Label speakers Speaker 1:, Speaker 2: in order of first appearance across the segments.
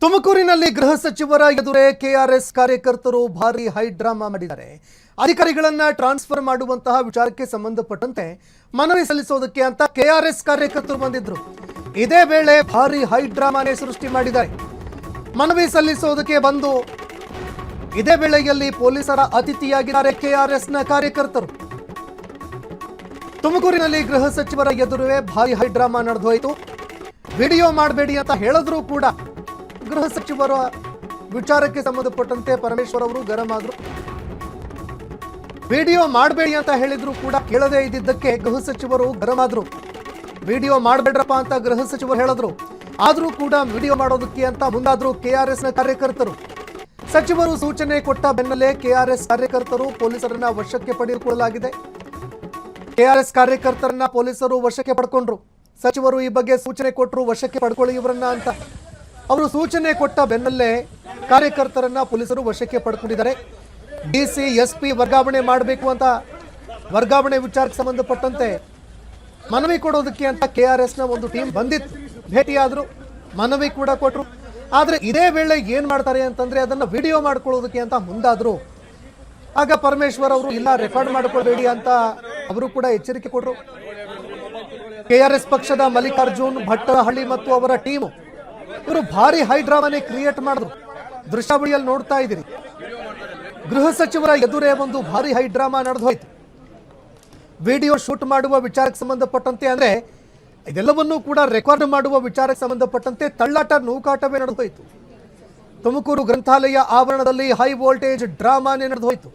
Speaker 1: ತುಮಕೂರಿನಲ್ಲಿ ಗೃಹ ಸಚಿವರ ಎದುರೇ ಕೆಆರ್ಎಸ್ ಕಾರ್ಯಕರ್ತರು ಭಾರಿ ಹೈ ಡ್ರಾಮಾ ಮಾಡಿದ್ದಾರೆ. ಅಧಿಕಾರಿಗಳನ್ನ ಟ್ರಾನ್ಸ್ಫರ್ ಮಾಡುವಂತಹ ವಿಚಾರಕ್ಕೆ ಸಂಬಂಧಪಟ್ಟಂತೆ ಮನವಿ ಸಲ್ಲಿಸೋದಕ್ಕೆ ಅಂತ ಕೆಆರ್ಎಸ್ ಕಾರ್ಯಕರ್ತರು ಬಂದಿದ್ರು. ಇದೇ ವೇಳೆ ಭಾರಿ ಹೈ ಡ್ರಾಮಾನೇ ಸೃಷ್ಟಿ ಮಾಡಿದ್ದಾರೆ. ಮನವಿ ಸಲ್ಲಿಸೋದಕ್ಕೆ ಬಂದು ಇದೇ ವೇಳೆಯಲ್ಲಿ ಪೊಲೀಸರ ಅತಿಥಿಯಾಗಿದ್ದಾರೆ ಕೆಆರ್ಎಸ್ನ ಕಾರ್ಯಕರ್ತರು. ತುಮಕೂರಿನಲ್ಲಿ ಗೃಹ ಸಚಿವರ ಎದುರೇ ಭಾರಿ ಹೈ ಡ್ರಾಮಾ ನಡೆದು ಹೋಯಿತು. ವಿಡಿಯೋ ಮಾಡಬೇಡಿ ಅಂತ ಹೇಳಿದ್ರು ಕೂಡ ಗೃಹ ಸಚಿವರ ವಿಚಾರಕ್ಕೆ ಸಂಬಂಧಪಟ್ಟಂತೆ ಪರಮೇಶ್ವರ್ ಅವರು ಗರಂ ಆದ್ರು. ವಿಡಿಯೋ ಮಾಡಬೇಡಿ ಅಂತ ಹೇಳಿದ್ರು ಕೂಡ ಕೇಳದೇ ಇದ್ದಿದ್ದಕ್ಕೆ ಗೃಹ ಸಚಿವರು ಗರಂ ಆದ್ರು. ವಿಡಿಯೋ ಮಾಡಬೇಡ್ರಪ್ಪ ಅಂತ ಗೃಹ ಸಚಿವರು ಹೇಳಿದ್ರು. ಆದ್ರೂ ಕೂಡ ವಿಡಿಯೋ ಮಾಡೋದಕ್ಕೆ ಅಂತ ಮುಂದಾದ್ರು ಕೆಆರ್ಎಸ್ನ ಕಾರ್ಯಕರ್ತರು. ಸಚಿವರು ಸೂಚನೆ ಕೊಟ್ಟ ಬೆನ್ನಲ್ಲೇ ಕೆಆರ್ಎಸ್ ಕಾರ್ಯಕರ್ತರು ಪೊಲೀಸರನ್ನ ವಶಕ್ಕೆ ಪಡೆದುಕೊಳ್ಳಲಾಗಿದೆ. ಕೆಆರ್ಎಸ್ ಕಾರ್ಯಕರ್ತರನ್ನ ಪೊಲೀಸರು ವಶಕ್ಕೆ ಪಡ್ಕೊಂಡ್ರು. ಸಚಿವರು ಈ ಬಗ್ಗೆ ಸೂಚನೆ ಕೊಟ್ಟರು, ವಶಕ್ಕೆ ಪಡ್ಕೊಳ್ಳಿ ಇವರನ್ನ ಅಂತ. ಅವರು ಸೂಚನೆ ಕೊಟ್ಟ ಬೆನ್ನಲ್ಲೇ ಕಾರ್ಯಕರ್ತರನ್ನ ಪೊಲೀಸರು ವಶಕ್ಕೆ ಪಡ್ಕೊಂಡಿದ್ದಾರೆ. ಡಿಸಿ ಎಸ್ಪಿ ವರ್ಗಾವಣೆ ಮಾಡಬೇಕು ಅಂತ ವರ್ಗಾವಣೆ ವಿಚಾರಕ್ಕೆ ಸಂಬಂಧಪಟ್ಟಂತೆ ಮನವಿ ಕೊಡೋದಕ್ಕೆ ಅಂತ ಕೆಆರ್ಎಸ್ನ ಒಂದು ಟೀಮ್ ಬಂದಿತ್ತು. ಭೇಟಿಯಾದ್ರು, ಮನವಿ ಕೂಡ ಕೊಟ್ಟರು. ಆದರೆ ಇದೇ ವೇಳೆ ಏನು ಮಾಡ್ತಾರೆ ಅಂತಂದ್ರೆ ಅದನ್ನ ವಿಡಿಯೋ ಮಾಡ್ಕೊಳ್ಳೋದಕ್ಕೆ ಅಂತ ಮುಂದಾದ್ರು. ಆಗ ಪರಮೇಶ್ವರ್ ಅವರು ಇಲ್ಲ, ರೆಕಾರ್ಡ್ ಮಾಡ್ಕೊಳ್ಬೇಡಿ ಅಂತ ಅವರು ಕೂಡ ಎಚ್ಚರಿಕೆ ಕೊಟ್ಟರು. ಕೆಆರ್ಎಸ್ ಪಕ್ಷದ ಮಲ್ಲಿಕಾರ್ಜುನ್ ಭಟ್ಟಹಳ್ಳಿ ಮತ್ತು ಅವರ ಟೀಮು ಇವರು ಭಾರಿ ಹೈ ಡ್ರಾಮಾನೇ ಕ್ರಿಯೇಟ್ ಮಾಡಿದ್ರು. ದೃಶ್ಯಾವಳಿಯಲ್ಲಿ ನೋಡ್ತಾ ಇದ್ದೀರಿ. ಗೃಹ ಸಚಿವರ ಎದುರೇ ಒಂದು ಭಾರಿ ಹೈ ಡ್ರಾಮಾ ನಡೆದು ಹೋಯ್ತು. ವಿಡಿಯೋ ಶೂಟ್ ಮಾಡುವ ವಿಚಾರಕ್ಕೆ ಸಂಬಂಧಪಟ್ಟಂತೆ ಅಂದ್ರೆ ಇದೆಲ್ಲವನ್ನೂ ಕೂಡ ರೆಕಾರ್ಡ್ ಮಾಡುವ ವಿಚಾರಕ್ಕೆ ಸಂಬಂಧಪಟ್ಟಂತೆ ತಳ್ಳಾಟ ನೂಕಾಟವೇ ನಡೆದು ಹೋಯಿತು. ತುಮಕೂರು ಗ್ರಂಥಾಲಯ ಆವರಣದಲ್ಲಿ ಹೈ ವೋಲ್ಟೇಜ್ ಡ್ರಾಮಾನೇ ನಡೆದು ಹೋಯಿತು.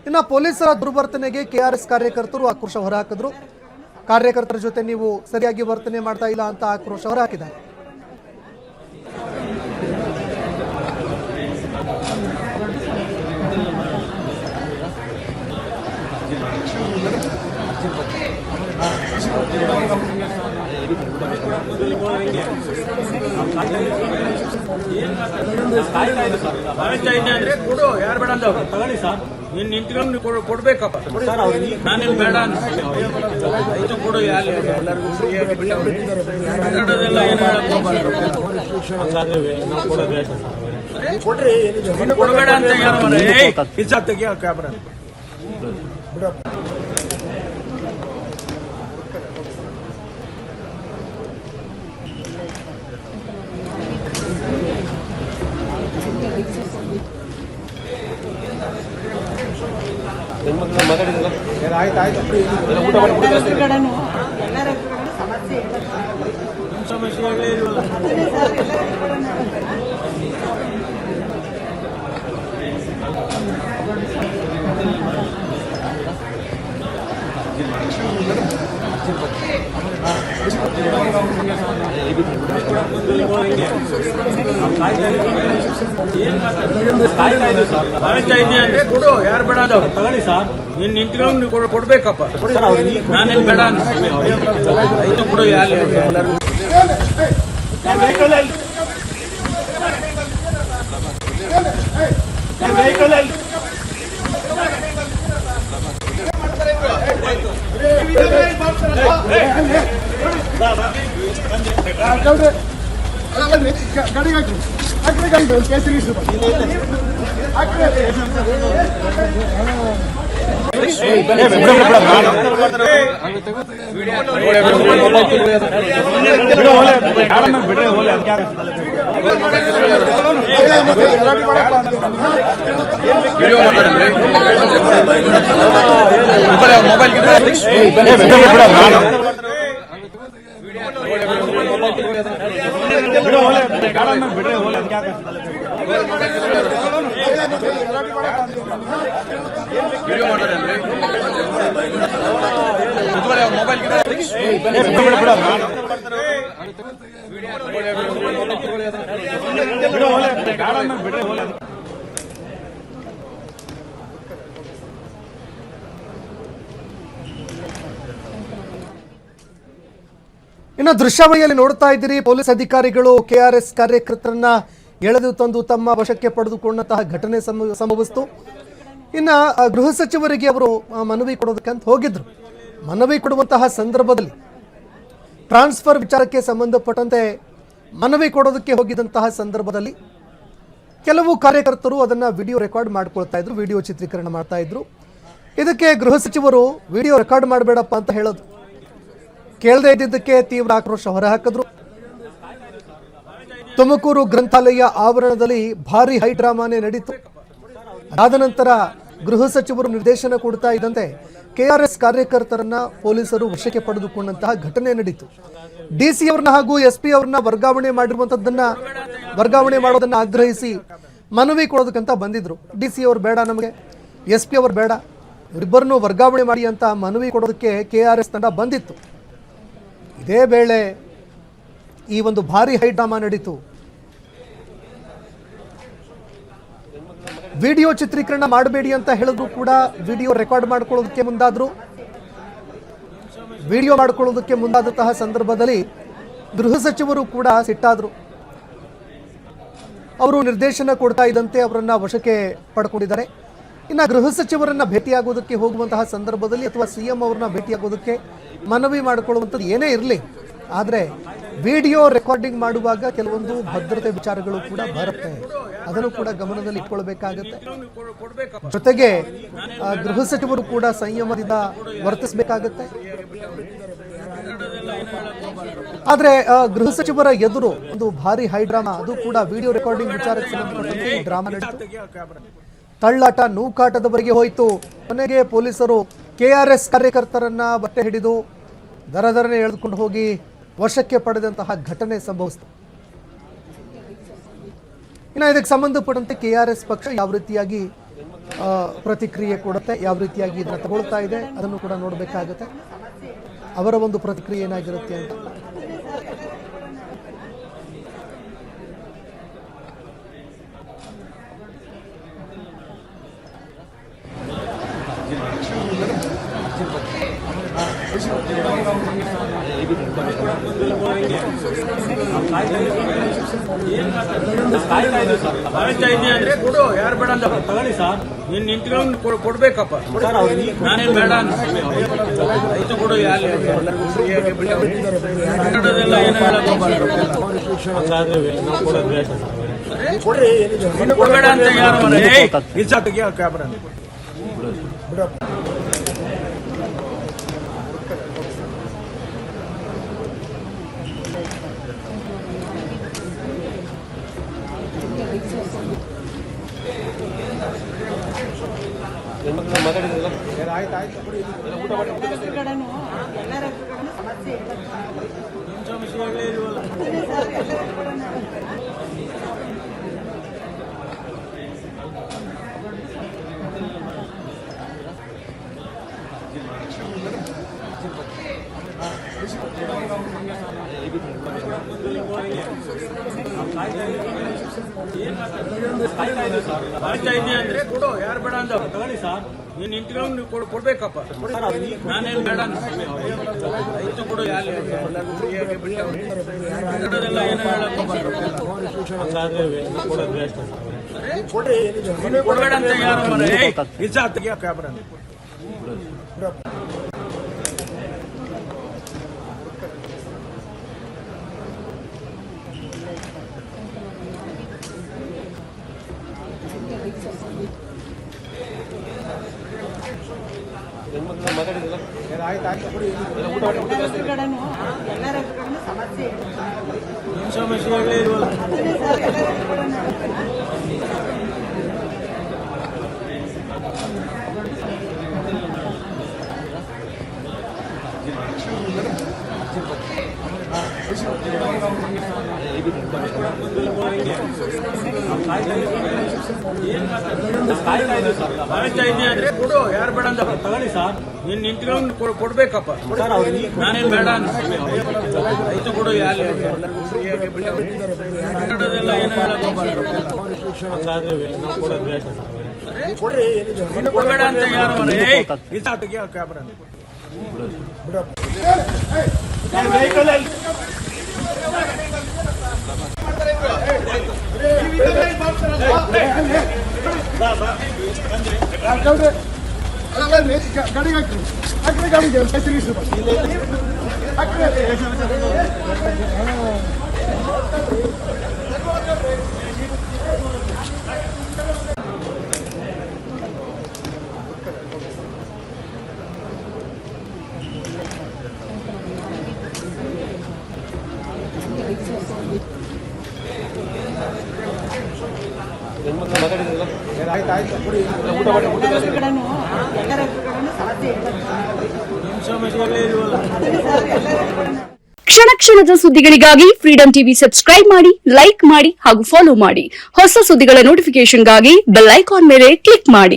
Speaker 1: ಇನ್ನು ಪೊಲೀಸರ ದುರ್ವರ್ತನೆಗೆ ಕೆಆರ್ಎಸ್ ಕಾರ್ಯಕರ್ತರು ಆಕ್ರೋಶ ಹೊರಹಾಕಿದ್ರು. ಕಾರ್ಯಕರ್ತರ ಜೊತೆ ನೀವು ಸರಿಯಾಗಿ ವರ್ತನೆ ಮಾಡ್ತಾ ಇಲ್ಲ ಅಂತ ಆಕ್ರೋಶ ಹೊರಹಾಕಿದ್ದಾರೆ.
Speaker 2: ಅಂದ್ರೆ ಕೊಡು, ಯಾರು ಬೇಡ ಅಂತ ತಗೊಳ್ಳಿ ಸರ್. ನೀನ್ ನಿಂತ್ಕೊಂಡು ಕೊಡ್ಬೇಕಪ್ಪ, ನಾನೇನು ಬೇಡ ಅಂತ ಕೊಡು. ಎಲ್ಲರಿಗೂ ಫ್ರೀಯಾಗಿ ಬಿಟ್ಟದೆಲ್ಲ ಏನು ಕೊಡಬೇಡ ಅಂತ ಪಿಜ್ಜಾ ತೆಗಿಯೋ ಕ್ಯಾಮ್ರಾ ಬಿಡಪ್ಪ. ಸಮಸ್ಯೆಗಳೇ ಇಲ್ವಲ್ಲ. ಅಂದ್ರೆ ಕೊಡು, ಯಾರು ಬೇಡ ಅಂತ ತಗೊಳ್ಳಿ ಸರ್. ನೀನ್ ನಿಂತ್ಕೊಂಡು ಕೊಡ್ಬೇಕಪ್ಪ, ನಾನೇನು ಬೇಡ ಅಂತ ಕೊಡು. ಎಲ್ಲರಿಗೂ
Speaker 1: ಇನ್ನು ದೃಶ್ಯಾವಳಿಯಲ್ಲಿ ನೋಡ್ತಾ ಇದ್ದೀರಿ, ಪೊಲೀಸ್ ಅಧಿಕಾರಿಗಳು ಕೆಆರ್ಎಸ್ ಕಾರ್ಯಕರ್ತರನ್ನ ಎಳೆದು ತಂದು ತಮ್ಮ ವಶಕ್ಕೆ ಪಡೆದುಕೊಂಡಂತಹ ಘಟನೆ ಸಂಭವಿಸಿತು. ಇನ್ನು ಗೃಹ ಸಚಿವರಿಗೆ ಅವರು ಮನವಿ ಕೊಡೋದಕ್ಕಂತ ಹೋಗಿದ್ರು. ಮನವಿ ಕೊಡುವಂತಹ ಸಂದರ್ಭದಲ್ಲಿ ಟ್ರಾನ್ಸ್ಫರ್ ವಿಚಾರಕ್ಕೆ ಸಂಬಂಧಪಟ್ಟಂತೆ ಮನವಿ ಕೊಡೋದಕ್ಕೆ ಹೋಗಿದ್ದಂತಹ ಸಂದರ್ಭದಲ್ಲಿ ಕೆಲವು ಕಾರ್ಯಕರ್ತರು ಅದನ್ನು ವಿಡಿಯೋ ರೆಕಾರ್ಡ್ ಮಾಡ್ಕೊಳ್ತಾ ಇದ್ರು, ವಿಡಿಯೋ ಚಿತ್ರೀಕರಣ ಮಾಡ್ತಾ ಇದ್ರು. ಇದಕ್ಕೆ ಗೃಹ ಸಚಿವರು ವಿಡಿಯೋ ರೆಕಾರ್ಡ್ ಮಾಡಬೇಡಪ್ಪ ಅಂತ ಹೇಳೋದು. ಕೇಳದೇ ಇದ್ದಿದ್ದಕ್ಕೆ ತೀವ್ರ ಆಕ್ರೋಶ ಹೊರಹಾಕಿದ್ರು. ತುಮಕೂರು ಗ್ರಂಥಾಲಯ ಆವರಣದಲ್ಲಿ ಭಾರಿ ಹೈ ಡ್ರಾಮಾನೇ ನಡೀತು. ಅದಾದ ನಂತರ ಗೃಹ ಸಚಿವರು ನಿರ್ದೇಶನ ಕೊಡ್ತಾ ಇದ್ದಂತೆ ಕೆಆರ್ಎಸ್ ಕಾರ್ಯಕರ್ತರನ್ನ ಪೊಲೀಸರು ವಶಕ್ಕೆ ಪಡೆದುಕೊಂಡಂತಹ ಘಟನೆ ನಡೀತು. ಡಿಸಿ ಅವರನ್ನ ಹಾಗೂ ಎಸ್ಪಿ ಅವರನ್ನ ವರ್ಗಾವಣೆ ಮಾಡೋದನ್ನ ಆಗ್ರಹಿಸಿ ಮನವಿ ಕೊಡೋದಕ್ಕಂತ ಬಂದಿದ್ರು. ಡಿಸಿ ಅವರು ಬೇಡ, ನಮಗೆ ಎಸ್ಪಿ ಅವರು ಬೇಡ, ಇವರಿಬ್ಬರನ್ನು ವರ್ಗಾವಣೆ ಮಾಡಿ ಅಂತ ಮನವಿ ಕೊಡೋದಕ್ಕೆ ಕೆಆರ್ಎಸ್ ತಂಡ ಬಂದಿತ್ತು. ಇದೇ ವೇಳೆ ಈ ಒಂದು ಭಾರಿ ಹೈ ಡ್ರಾಮಾ ನಡೀತು. ವಿಡಿಯೋ ಚಿತ್ರೀಕರಣ ಮಾಡಬೇಡಿ ಅಂತ ಹೇಳಿದ್ರು ಕೂಡ ವಿಡಿಯೋ ರೆಕಾರ್ಡ್ ಮಾಡ್ಕೊಳ್ಳೋದಕ್ಕೆ ಮುಂದಾದ್ರು. ವಿಡಿಯೋ ಮಾಡ್ಕೊಳ್ಳೋದಕ್ಕೆ ಮುಂದಾದಂತಹ ಸಂದರ್ಭದಲ್ಲಿ ಗೃಹ ಸಚಿವರು ಕೂಡ ಸಿಟ್ಟಾದ್ರು. ಅವರು ನಿರ್ದೇಶನ ಕೊಡ್ತಾ ಇದ್ದಂತೆ ಅವರನ್ನ ವಶಕ್ಕೆ ಪಡ್ಕೊಂಡಿದ್ದಾರೆ. ಇನ್ನು ಗೃಹ ಸಚಿವರನ್ನ ಭೇಟಿಯಾಗೋದಕ್ಕೆ ಹೋಗುವಂತಹ ಸಂದರ್ಭದಲ್ಲಿ ಅಥವಾ ಸಿಎಂ ಅವ್ರನ್ನ ಭೇಟಿಯಾಗೋದಕ್ಕೆ ಮನವಿ ಮಾಡಿಕೊಳ್ಳುವಂಥದ್ದು ಏನೇ ಇರಲಿ, ಆದರೆ ವಿಡಿಯೋ ರೆಕಾರ್ಡಿಂಗ್ ಮಾಡುವಾಗ ಕೆಲವೊಂದು ಭದ್ರತೆ ವಿಚಾರಗಳು ಕೂಡ ಬರುತ್ತೆ. ಅದನ್ನು ಕೂಡ ಗಮನದಲ್ಲಿ ಇಟ್ಕೊಳ್ಬೇಕಾಗತ್ತೆ. ಜೊತೆಗೆ ಗೃಹ ಸಚಿವರು ಕೂಡ ಸಂಯಮದಿಂದ ವರ್ತಿಸಬೇಕಾಗತ್ತೆ. ಆದರೆ ಗೃಹ ಸಚಿವರ ಎದುರು ಒಂದು ಭಾರಿ ಹೈ ಡ್ರಾಮಾ, ಅದು ಕೂಡ ವಿಡಿಯೋ ರೆಕಾರ್ಡಿಂಗ್ ವಿಚಾರಕ್ಕೆ ಸಂಬಂಧಪಟ್ಟಂತೆ ಡ್ರಾಮಾ ನಡೆಯಿತು. ತಳ್ಳಾಟ ನೂಕಾಟದವರೆಗೆ ಹೋಯಿತು. ಕೊನೆಗೆ ಪೊಲೀಸರು ಕೆಆರ್ಎಸ್ ಕಾರ್ಯಕರ್ತರನ್ನ ಬಟ್ಟೆ ಹಿಡಿದು ದರದರನೆ ಎಳೆದುಕೊಂಡು ಹೋಗಿ ವಶಕ್ಕೆ ಪಡೆದಂತಹ ಘಟನೆ ಸಂಭವಿಸಿತು. ಇನ್ನು ಇದಕ್ಕೆ ಸಂಬಂಧಪಟ್ಟಂತೆ ಕೆಆರ್ಎಸ್ ಪಕ್ಷ ಯಾವ ರೀತಿಯಾಗಿ ಪ್ರತಿಕ್ರಿಯೆ ಕೊಡುತ್ತೆ, ಯಾವ ರೀತಿಯಾಗಿ ಇದನ್ನು ತಗೊಳ್ತಾ ಇದೆ, ಅದನ್ನು ಕೂಡ ನೋಡಬೇಕಾಗುತ್ತೆ. ಅವರ ಒಂದು ಪ್ರತಿಕ್ರಿಯೆ ಏನಾಗಿರುತ್ತೆ ಅಂತ.
Speaker 2: ಅಂದ್ರೆ ಕೊಡು, ಯಾರು ಬೇಡ ಅಂತ ತಗೊಳ್ಳಿ ಸರ್. ನೀನ್ ನಿಂತ್ಕೊಂಡು ಕೊಡ್ಬೇಕಪ್ಪ. ನಾನೇನ್ ಬೇಡ ಆಯ್ತು ಕೊಡು. ಕನ್ನಡದೆಲ್ಲ ಏನು ಕೊಡಬೇಡ ಅಂತ ಯಾರು ಕ್ಯಾಬ್ರ ಅಂದ್ರೆ ಕೊಡು, ಯಾರು ಬೇಡ ಅಂತ ತಗೊಳ್ಳಿ ಸರ್. ನೀನ್ ನಿಂತ್ಕೊಂಡು ಕೊಡ್ಬೇಕಪ್ಪ. ನಾನೇನ್ ಬೇಡ ಆಯ್ತು ಕೊಡು. ಕನ್ನಡದೆಲ್ಲ ಏನು ಕೊಡಬೇಡ ಅಂತ ಯಾರು ಕ್ಯಾಬ್ರ ಸಮಸ್ಯೆಗಳೇ ಇರುವಲ್ಲ. ಅಂದ್ರೆ ಕೊಡು, ಯಾರು ಬೇಡ ಅಂತ ತಗೊಳ್ಳಿ ಸರ್. ನೀನ್ ನಿಂತ್ಕೊಂಡು ಕೊಡ್ಬೇಕಪ್ಪ. ನಾನೇನ್ ಬೇಡ ಆಯ್ತು ಕೊಡು. ಕನ್ನಡದೆಲ್ಲ ಏನು ಕೊಡಬೇಡ ಅಂತ ಯಾರು ಕ್ಯಾಬ್ರ ಗಾಡಿ
Speaker 3: ಕ್ಷಣ ಕ್ಷಣದ ಸುದ್ದಿಗಳಿಗಾಗಿ ಫ್ರೀಡಂ ಟಿವಿ ಸಬ್ಸ್ಕ್ರೈಬ್ ಮಾಡಿ, ಲೈಕ್ ಮಾಡಿ ಹಾಗೂ ಫಾಲೋ ಮಾಡಿ. ಹೊಸ ಸುದ್ದಿಗಳ ನೋಟಿಫಿಕೇಶನ್ಗಾಗಿ ಬೆಲ್ ಐಕಾನ್ ಮೇಲೆ ಕ್ಲಿಕ್ ಮಾಡಿ.